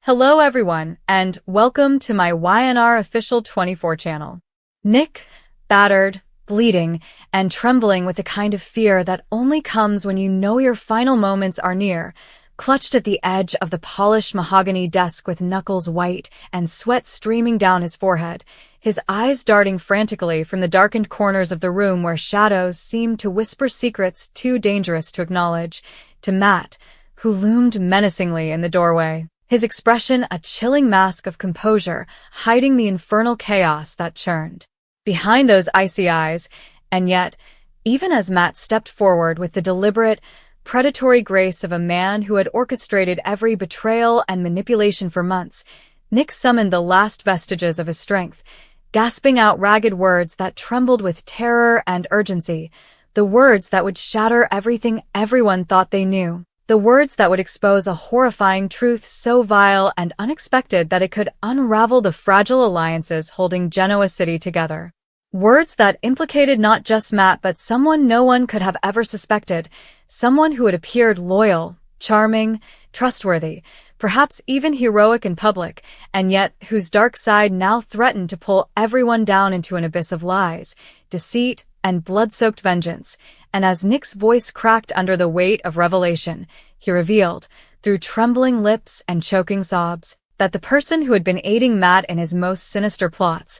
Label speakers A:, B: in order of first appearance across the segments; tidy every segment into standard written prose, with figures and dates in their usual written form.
A: Hello everyone, and welcome to my YNR Official 24 channel. Nick, battered, bleeding, and trembling with the kind of fear that only comes when you know your final moments are near, clutched at the edge of the polished mahogany desk with knuckles white and sweat streaming down his forehead, his eyes darting frantically from the darkened corners of the room where shadows seemed to whisper secrets too dangerous to acknowledge, to Matt, who loomed menacingly in the doorway. His expression a chilling mask of composure, hiding the infernal chaos that churned behind those icy eyes. And yet, even as Matt stepped forward with the deliberate, predatory grace of a man who had orchestrated every betrayal and manipulation for months, Nick summoned the last vestiges of his strength, gasping out ragged words that trembled with terror and urgency, the words that would shatter everything everyone thought they knew. The words that would expose a horrifying truth so vile and unexpected that it could unravel the fragile alliances holding Genoa City together. Words that implicated not just Matt but someone no one could have ever suspected, someone who had appeared loyal, charming, trustworthy, perhaps even heroic in public, and yet whose dark side now threatened to pull everyone down into an abyss of lies, deceit, and blood-soaked vengeance. And as Nick's voice cracked under the weight of revelation, he revealed, through trembling lips and choking sobs, that the person who had been aiding Matt in his most sinister plots,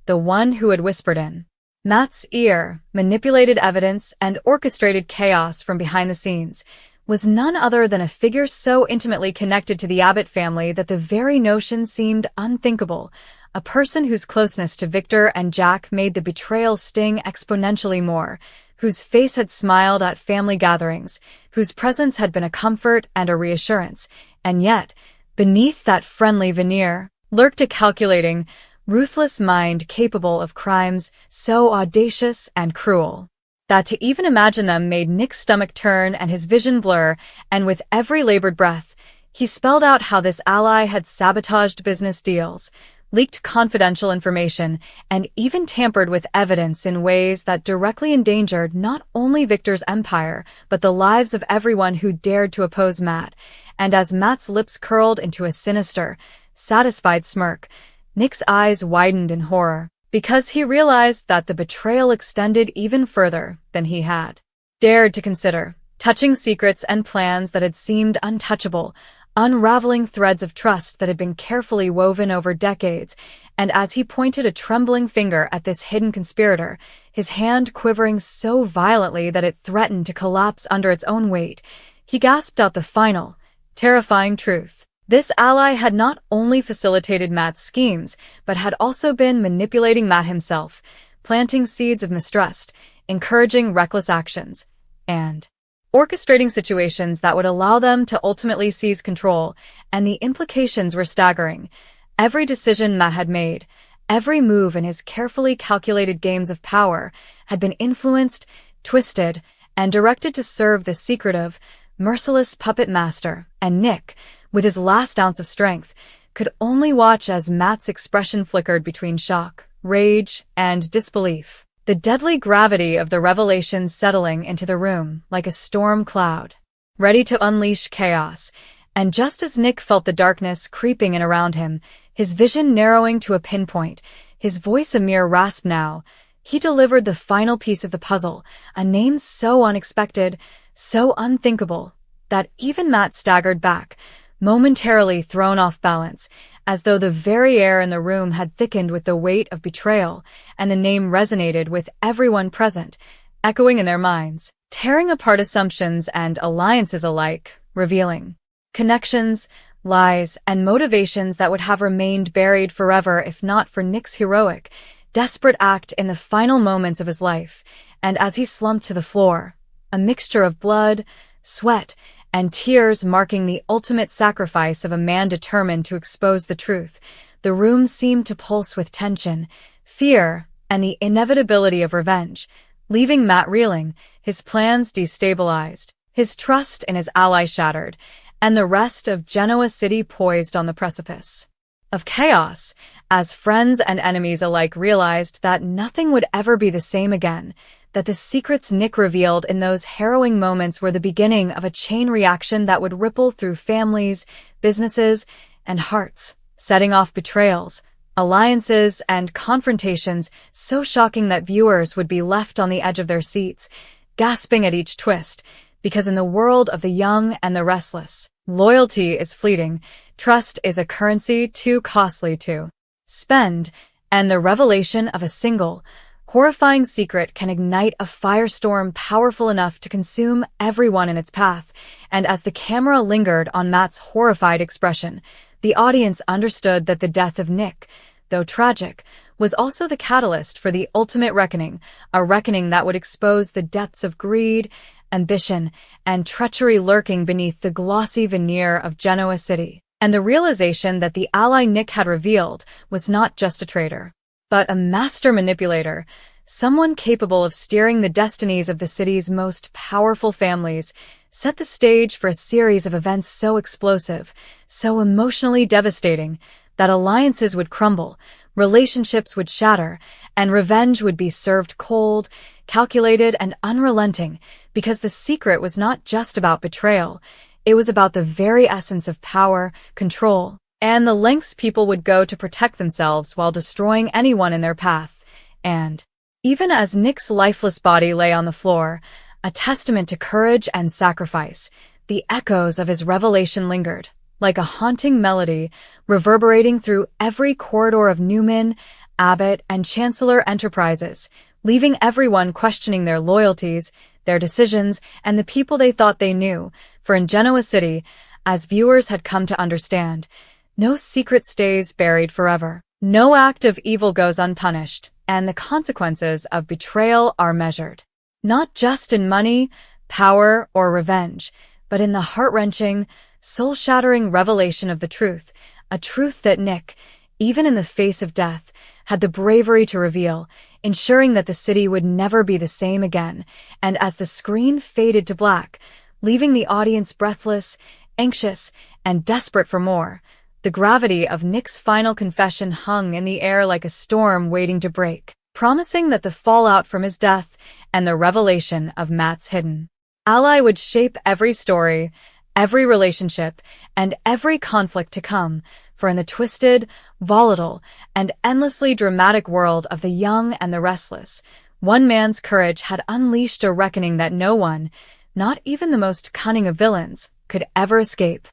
A: the one who had whispered in Matt's ear, manipulated evidence, and orchestrated chaos from behind the scenes, was none other than a figure so intimately connected to the Abbott family that the very notion seemed unthinkable, a person whose closeness to Victor and Jack made the betrayal sting exponentially more, whose face had smiled at family gatherings, whose presence had been a comfort and a reassurance, and yet, beneath that friendly veneer, lurked a calculating, ruthless mind capable of crimes so audacious and cruel that to even imagine them made Nick's stomach turn and his vision blur, and with every labored breath, he spelled out how this ally had sabotaged business deals, leaked confidential information, and even tampered with evidence in ways that directly endangered not only Victor's empire, but the lives of everyone who dared to oppose Matt. And as Matt's lips curled into a sinister, satisfied smirk, Nick's eyes widened in horror, because he realized that the betrayal extended even further than he had dared to consider, touching secrets and plans that had seemed untouchable, unraveling threads of trust that had been carefully woven over decades. And as he pointed a trembling finger at this hidden conspirator, his hand quivering so violently that it threatened to collapse under its own weight, he gasped out the final, terrifying truth. This ally had not only facilitated Matt's schemes, but had also been manipulating Matt himself, planting seeds of mistrust, encouraging reckless actions, and orchestrating situations that would allow them to ultimately seize control. And the implications were staggering. Every decision Matt had made, every move in his carefully calculated games of power, had been influenced, twisted, and directed to serve the secretive, merciless puppet master. And Nick, with his last ounce of strength, could only watch as Matt's expression flickered between shock, rage, and disbelief, the deadly gravity of the revelation settling into the room like a storm cloud, ready to unleash chaos. And just as Nick felt the darkness creeping in around him, his vision narrowing to a pinpoint, his voice a mere rasp now, he delivered the final piece of the puzzle, a name so unexpected, so unthinkable, that even Matt staggered back, momentarily thrown off balance, as though the very air in the room had thickened with the weight of betrayal, and the name resonated with everyone present, echoing in their minds, tearing apart assumptions and alliances alike, revealing connections, lies, and motivations that would have remained buried forever if not for Nick's heroic, desperate act in the final moments of his life. And as he slumped to the floor, a mixture of blood, sweat, and tears marking the ultimate sacrifice of a man determined to expose the truth, the room seemed to pulse with tension, fear, and the inevitability of revenge, leaving Matt reeling, his plans destabilized, his trust in his ally shattered, and the rest of Genoa City poised on the precipice of chaos, as friends and enemies alike realized that nothing would ever be the same again, that the secrets Nick revealed in those harrowing moments were the beginning of a chain reaction that would ripple through families, businesses, and hearts, setting off betrayals, alliances, and confrontations so shocking that viewers would be left on the edge of their seats, gasping at each twist, because in the world of the young and the restless, loyalty is fleeting, trust is a currency too costly to spend, and the revelation of a single, horrifying secret can ignite a firestorm powerful enough to consume everyone in its path. And as the camera lingered on Matt's horrified expression, the audience understood that the death of Nick, though tragic, was also the catalyst for the ultimate reckoning, a reckoning that would expose the depths of greed, ambition, and treachery lurking beneath the glossy veneer of Genoa City. And the realization that the ally Nick had revealed was not just a traitor, but a master manipulator, someone capable of steering the destinies of the city's most powerful families, set the stage for a series of events so explosive, so emotionally devastating, that alliances would crumble, relationships would shatter, and revenge would be served cold, calculated, and unrelenting, because the secret was not just about betrayal. It was about the very essence of power, control, and the lengths people would go to protect themselves while destroying anyone in their path. And even as Nick's lifeless body lay on the floor, a testament to courage and sacrifice, the echoes of his revelation lingered, like a haunting melody, reverberating through every corridor of Newman, Abbott, and Chancellor Enterprises, leaving everyone questioning their loyalties, their decisions, and the people they thought they knew. For in Genoa City, as viewers had come to understand, no secret stays buried forever. No act of evil goes unpunished, and the consequences of betrayal are measured. Not just in money, power, or revenge, but in the heart-wrenching, soul-shattering revelation of the truth, a truth that Nick, even in the face of death, had the bravery to reveal, ensuring that the city would never be the same again. And as the screen faded to black, leaving the audience breathless, anxious, and desperate for more, the gravity of Nick's final confession hung in the air like a storm waiting to break, promising that the fallout from his death and the revelation of Matt's hidden ally would shape every story, every relationship, and every conflict to come. For in the twisted, volatile, and endlessly dramatic world of the young and the restless, one man's courage had unleashed a reckoning that no one, not even the most cunning of villains, could ever escape.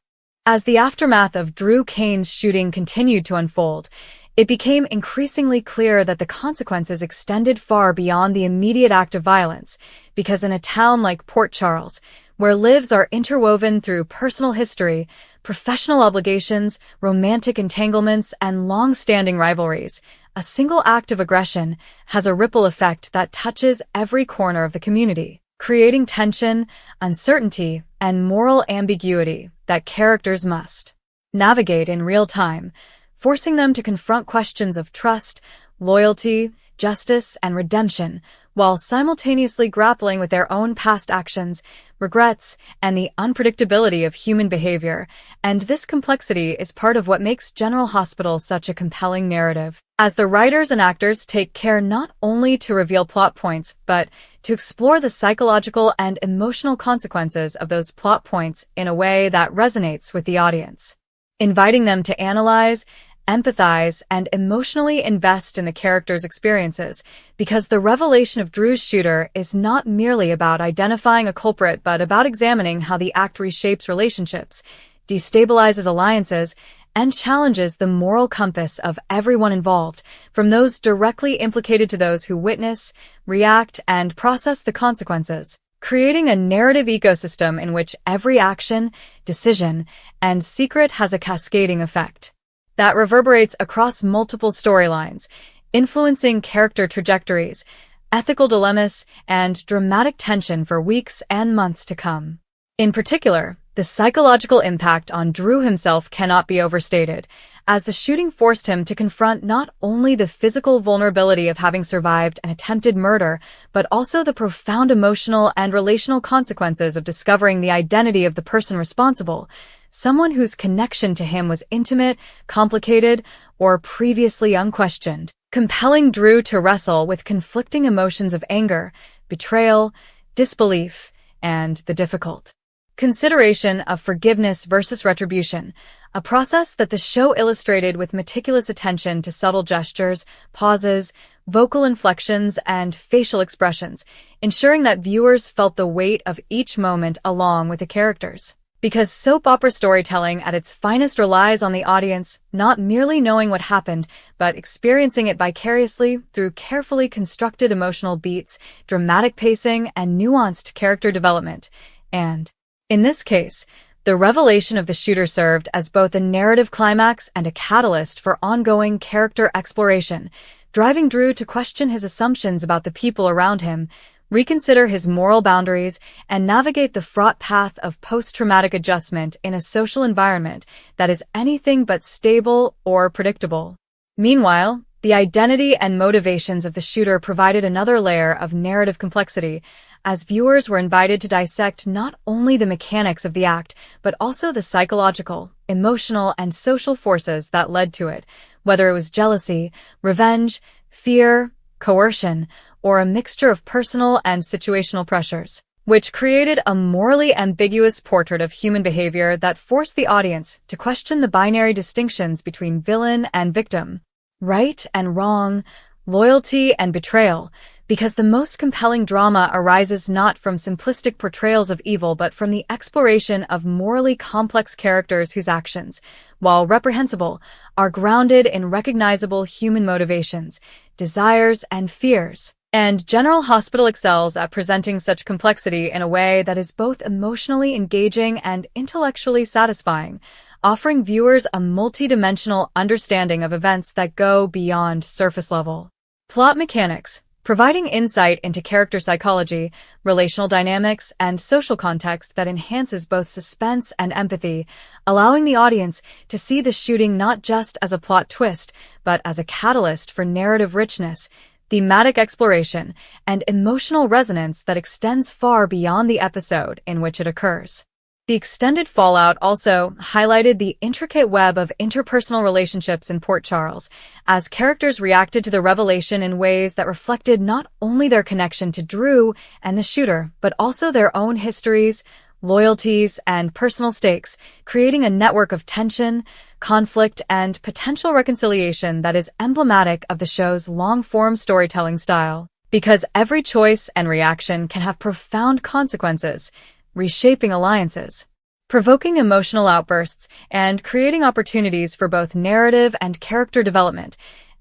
A: As the aftermath of Drew Kane's shooting continued to unfold, it became increasingly clear that the consequences extended far beyond the immediate act of violence, because in a town like Port Charles, where lives are interwoven through personal history, professional obligations, romantic entanglements, and long-standing rivalries, a single act of aggression has a ripple effect that touches every corner of the community, creating tension, uncertainty, and moral ambiguity that characters must navigate in real time, forcing them to confront questions of trust, loyalty, justice, and redemption, while simultaneously grappling with their own past actions, regrets, and the unpredictability of human behavior. And this complexity is part of what makes General Hospital such a compelling narrative, as the writers and actors take care not only to reveal plot points, but to explore the psychological and emotional consequences of those plot points in a way that resonates with the audience, inviting them to analyze, empathize, and emotionally invest in the characters' experiences, because the revelation of Drew's shooter is not merely about identifying a culprit but about examining how the act reshapes relationships, destabilizes alliances, and challenges the moral compass of everyone involved, from those directly implicated to those who witness, react, and process the consequences, creating a narrative ecosystem in which every action, decision, and secret has a cascading effect that reverberates across multiple storylines, influencing character trajectories, ethical dilemmas, and dramatic tension for weeks and months to come. In particular, the psychological impact on Drew himself cannot be overstated, as the shooting forced him to confront not only the physical vulnerability of having survived an attempted murder, but also the profound emotional and relational consequences of discovering the identity of the person responsible, someone whose connection to him was intimate, complicated, or previously unquestioned, compelling Drew to wrestle with conflicting emotions of anger, betrayal, disbelief, and the difficult consideration of forgiveness versus retribution, a process that the show illustrated with meticulous attention to subtle gestures, pauses, vocal inflections, and facial expressions, ensuring that viewers felt the weight of each moment along with the characters. Because soap opera storytelling at its finest relies on the audience not merely knowing what happened, but experiencing it vicariously through carefully constructed emotional beats, dramatic pacing, and nuanced character development. And, in this case, the revelation of the shooter served as both a narrative climax and a catalyst for ongoing character exploration, driving Drew to question his assumptions about the people around him, reconsider his moral boundaries, and navigate the fraught path of post-traumatic adjustment in a social environment that is anything but stable or predictable. Meanwhile, the identity and motivations of the shooter provided another layer of narrative complexity, as viewers were invited to dissect not only the mechanics of the act, but also the psychological, emotional, and social forces that led to it, whether it was jealousy, revenge, fear, coercion, or a mixture of personal and situational pressures, which created a morally ambiguous portrait of human behavior that forced the audience to question the binary distinctions between villain and victim, right and wrong, loyalty and betrayal, because the most compelling drama arises not from simplistic portrayals of evil but from the exploration of morally complex characters whose actions, while reprehensible, are grounded in recognizable human motivations, desires, and fears. And General Hospital excels at presenting such complexity in a way that is both emotionally engaging and intellectually satisfying, offering viewers a multi-dimensional understanding of events that go beyond surface-level plot mechanics, providing insight into character psychology, relational dynamics, and social context that enhances both suspense and empathy, allowing the audience to see the shooting not just as a plot twist, but as a catalyst for narrative richness, thematic exploration, and emotional resonance that extends far beyond the episode in which it occurs. The extended fallout also highlighted the intricate web of interpersonal relationships in Port Charles, as characters reacted to the revelation in ways that reflected not only their connection to Drew and the shooter, but also their own histories, loyalties, and personal stakes, creating a network of tension, conflict, and potential reconciliation that is emblematic of the show's long-form storytelling style. Because every choice and reaction can have profound consequences, reshaping alliances, provoking emotional outbursts, and creating opportunities for both narrative and character development.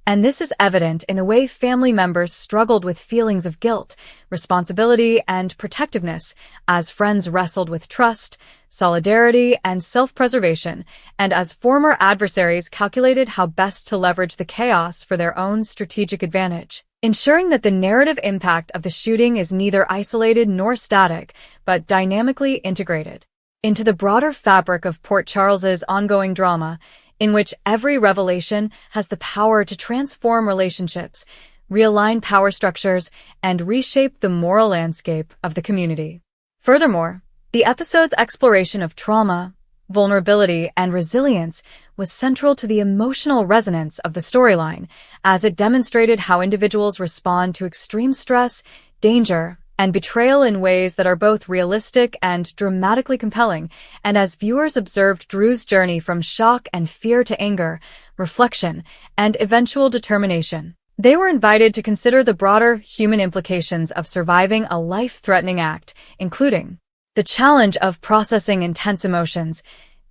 A: And this is evident in the way family members struggled with feelings of guilt, responsibility, and protectiveness as friends wrestled with trust, solidarity, and self-preservation, and as former adversaries calculated how best to leverage the chaos for their own strategic advantage, ensuring that the narrative impact of the shooting is neither isolated nor static, but dynamically integrated into the broader fabric of Port Charles's ongoing drama, in which every revelation has the power to transform relationships, realign power structures, and reshape the moral landscape of the community. Furthermore, the episode's exploration of trauma, vulnerability, and resilience was central to the emotional resonance of the storyline, as it demonstrated how individuals respond to extreme stress, danger, and betrayal in ways that are both realistic and dramatically compelling. And as viewers observed Drew's journey from shock and fear to anger, reflection, and eventual determination, they were invited to consider the broader human implications of surviving a life-threatening act, including the challenge of processing intense emotions,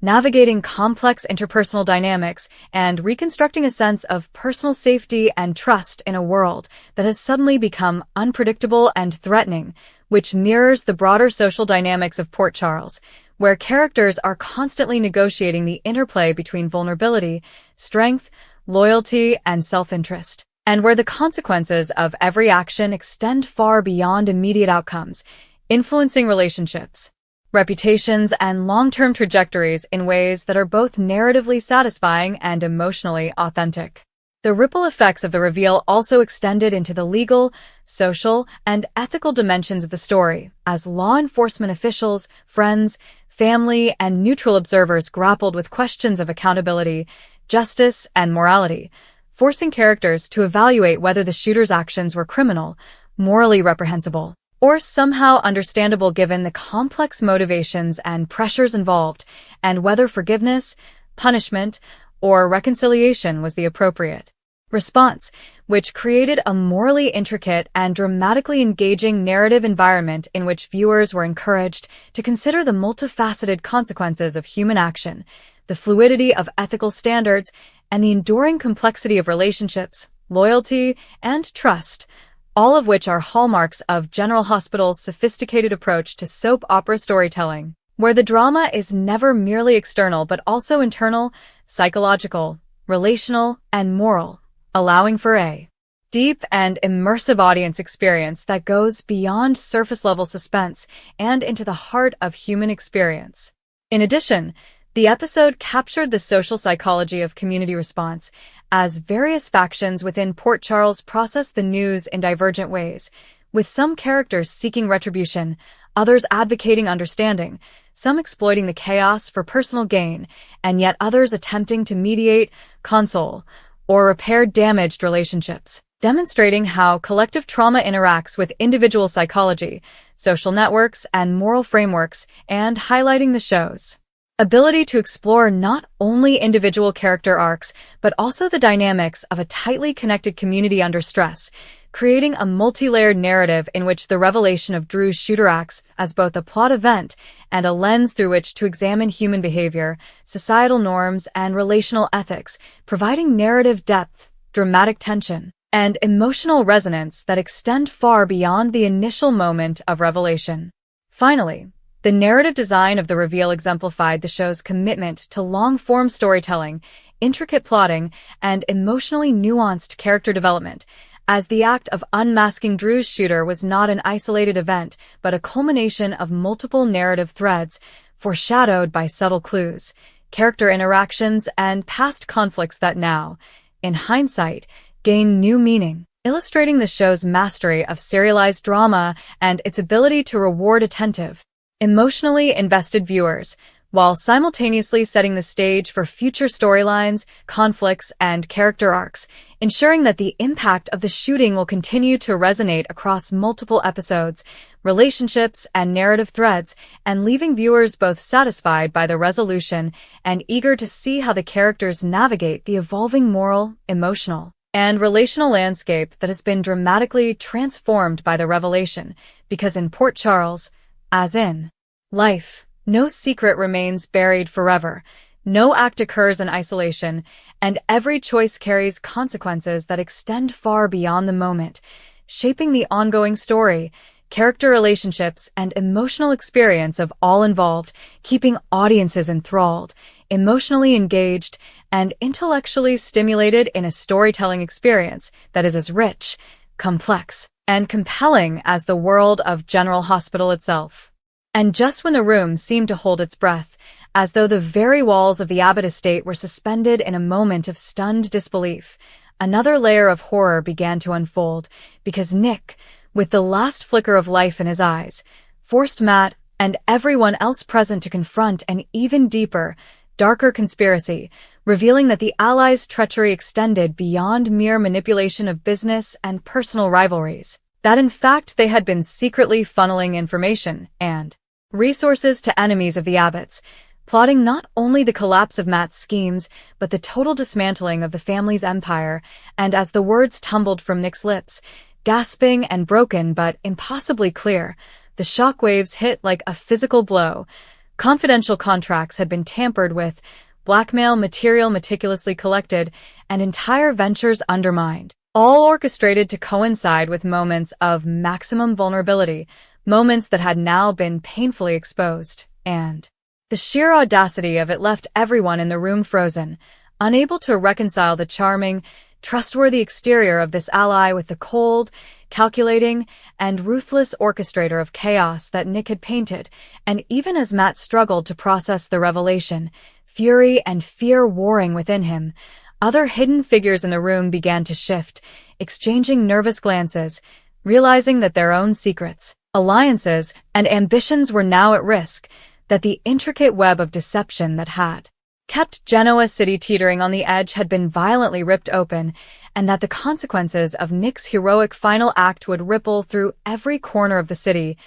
A: navigating complex interpersonal dynamics, and reconstructing a sense of personal safety and trust in a world that has suddenly become unpredictable and threatening, which mirrors the broader social dynamics of Port Charles, where characters are constantly negotiating the interplay between vulnerability, strength, loyalty, and self-interest, and where the consequences of every action extend far beyond immediate outcomes, influencing relationships, reputations, and long-term trajectories in ways that are both narratively satisfying and emotionally authentic. The ripple effects of the reveal also extended into the legal, social, and ethical dimensions of the story, as law enforcement officials, friends, family, and neutral observers grappled with questions of accountability, justice, and morality, forcing characters to evaluate whether the shooter's actions were criminal, morally reprehensible, or somehow understandable given the complex motivations and pressures involved, and whether forgiveness, punishment, or reconciliation was the appropriate response, which created a morally intricate and dramatically engaging narrative environment in which viewers were encouraged to consider the multifaceted consequences of human action, the fluidity of ethical standards, and the enduring complexity of relationships, loyalty, and trust, all of which are hallmarks of General Hospital's sophisticated approach to soap opera storytelling, where the drama is never merely external but also internal, psychological, relational, and moral, allowing for a deep and immersive audience experience that goes beyond surface-level suspense and into the heart of human experience. In addition, the episode captured the social psychology of community response, as various factions within Port Charles processed the news in divergent ways, with some characters seeking retribution, others advocating understanding, some exploiting the chaos for personal gain, and yet others attempting to mediate, console, or repair damaged relationships, demonstrating how collective trauma interacts with individual psychology, social networks, and moral frameworks, and highlighting the show's ability to explore not only individual character arcs, but also the dynamics of a tightly connected community under stress, creating a multi-layered narrative in which the revelation of Drew's shooter acts as both a plot event and a lens through which to examine human behavior, societal norms, and relational ethics, providing narrative depth, dramatic tension, and emotional resonance that extend far beyond the initial moment of revelation. Finally, the narrative design of the reveal exemplified the show's commitment to long-form storytelling, intricate plotting, and emotionally nuanced character development, as the act of unmasking Drew's shooter was not an isolated event, but a culmination of multiple narrative threads, foreshadowed by subtle clues, character interactions, and past conflicts that now, in hindsight, gain new meaning, illustrating the show's mastery of serialized drama and its ability to reward attentive, emotionally invested viewers, while simultaneously setting the stage for future storylines, conflicts, and character arcs, ensuring that the impact of the shooting will continue to resonate across multiple episodes, relationships, and narrative threads, and leaving viewers both satisfied by the resolution and eager to see how the characters navigate the evolving moral, emotional, and relational landscape that has been dramatically transformed by the revelation, because in Port Charles, as in life, no secret remains buried forever, no act occurs in isolation, and every choice carries consequences that extend far beyond the moment, shaping the ongoing story, character relationships, and emotional experience of all involved, keeping audiences enthralled, emotionally engaged, and intellectually stimulated in a storytelling experience that is as rich, complex, and compelling as the world of General Hospital itself. And just when the room seemed to hold its breath, as though the very walls of the Abbott estate were suspended in a moment of stunned disbelief, another layer of horror began to unfold, because Nick, with the last flicker of life in his eyes, forced Matt and everyone else present to confront an even deeper, darker conspiracy, revealing that the Allies' treachery extended beyond mere manipulation of business and personal rivalries, that in fact they had been secretly funneling information and resources to enemies of the Abbotts, plotting not only the collapse of Matt's schemes, but the total dismantling of the family's empire, and as the words tumbled from Nick's lips, gasping and broken but impossibly clear, the shockwaves hit like a physical blow. Confidential contracts had been tampered with, blackmail material meticulously collected, and entire ventures undermined, all orchestrated to coincide with moments of maximum vulnerability, moments that had now been painfully exposed, and the sheer audacity of it left everyone in the room frozen, unable to reconcile the charming, trustworthy exterior of this ally with the cold, calculating, and ruthless orchestrator of chaos that Nick had painted, and even as Matt struggled to process the revelation, fury and fear warring within him, other hidden figures in the room began to shift, exchanging nervous glances, realizing that their own secrets, alliances, and ambitions were now at risk, that the intricate web of deception that had kept Genoa City teetering on the edge had been violently ripped open, and that the consequences of Nick's heroic final act would ripple through every corner of the city,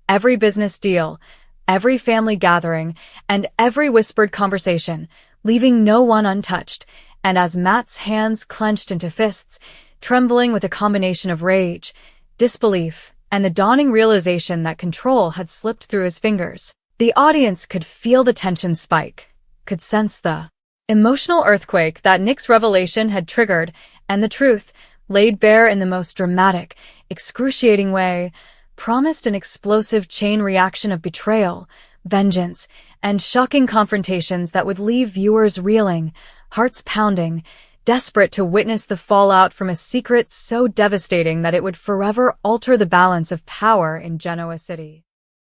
A: every business deal, every family gathering, and every whispered conversation, leaving no one untouched, and as Matt's hands clenched into fists, trembling with a combination of rage, disbelief, and the dawning realization that control had slipped through his fingers, the audience could feel the tension spike, could sense the emotional earthquake that Nick's revelation had triggered, and the truth, laid bare in the most dramatic, excruciating way, promised an explosive chain reaction of betrayal, vengeance, and shocking confrontations that would leave viewers reeling, hearts pounding, desperate to witness the fallout from a secret so devastating that it would forever alter the balance of power in Genoa City.